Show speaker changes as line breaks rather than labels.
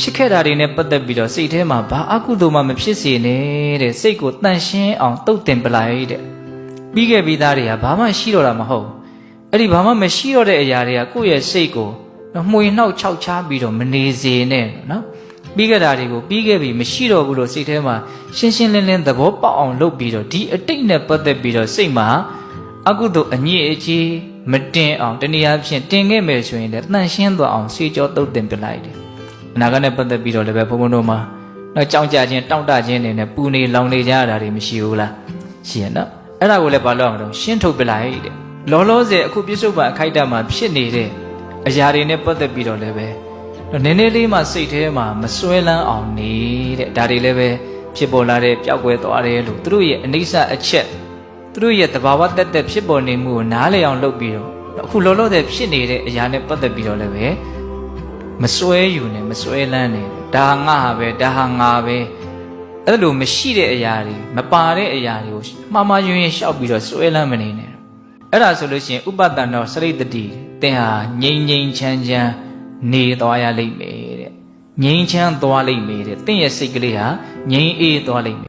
ဖြစ်ခဲ့တာတွေနဲ့ပတ်သက်ပြီးတော့စိတ်ထဲမှာဘာအကုသိုလ်မှမဖြစ်စေနဲ့တဲ့စိတ်ကိုတန့်ရှင်းအောင်တုတ်တင်ပလိုက်တဲ့ပြီးခဲ့ပြီးသားတွေကဘာမှရှိတော့တာမဟုတ်အဲ့ဒီဘာမှမရှိတော့တဲ့အရာတွေကကိုယ့်ရဲ့စိတ်ကိုမှွေနှောက်ခြောက်ခြားပြီးတော့မနေစေနဲ့နော်ပြီးခဲ့တာတွေကိုပြီးခဲ့ပြီမရှိတော့ဘူးလို့စိတ်ထဲမှာရှင်းရှင်းလင်းလင်းသဘောပေါက်အောင်လုပ်ပြီးတော့ဒီအတိတ်နဲ့ပတ်သက်ပြီးတော့စိတ်မှာအကုသိုလ်အညစ်အကြေးမတင်အောင်တနည်းအားဖြင့်တင်ခဲ့မယ်ဆိုရင်လည်းတန့်ရှင်းသွားအောင်စေကြောတုတ်တင်ပြလိုက်တယ်အနာဂတ်နဲ့ပတ်သက်ပြီးတော့လည်းပဲဘုံဘုံတို့မှာတော့ကြောင်းကြခြင်းတောင့်တခြင်းတွေနဲ့ပူနေလောင်နေကြရတာတွေမရှိဘူးလားရှိရနော်အဲ့ဒါကိုလည်းဘာလို့အောင်တော့ရှင်းထုတ်ပြလိုက်တဲ့လောလောဆယ်အခုပြစ္ဆုတ်ပံအခိုက်အတန့်မှာဖြစ်နေတဲ့အရာတွေနဲ့ပတ်သက်ပြီးတော့လည်းပဲနည်းနည်းလေးမှစိတ်ထဲမှာမစွဲလန်းအောင်နေတဲ့ဒါတွေလည်းပဲဖြစ်ပေါ်လာတဲ့ပျောက်ကွယ်သွားတယ်လို့သူတို့ရဲ့အနိစ္စအချက်သူတို့ရဲ့သဘာဝတက်တက်ဖြစ်ပေါ်နေမှုကိုနားလည်အောင်လုပ်ပြီးတော့အခုလောလောဆယ်ဖြစ်နေတဲ့အရာနဲ့ပတ်သက်ပြီးတော့လည်းပဲမစွဲယူနဲ့မစွဲလန်းနဲ့ဒါငါဟာပဲဒါဟာငါပဲအဲ့လိုမရှိတဲ့အရာတွေမပါတဲ့အရာတွေကိုမှားမှားယွင်းယွင်းရှောက်ပြီးတော့စွဲလန်းမနေနဲ့အဲ့ဒါဆိုလို့ရှိရင်ဥပတ္တန်တော်စရိတ္တိတင်ဟာငြိမ်ငြိမ်ချမ်းချမ်းနေသွားရလိမ့်မယ်တဲ့ငြိမ်ချမ်းသွားလိမ့်မယ်တဲ့တင့်ရဲ့စိတ်ကလေးဟာငြိမ်အေးသွားလိမ့်မယ်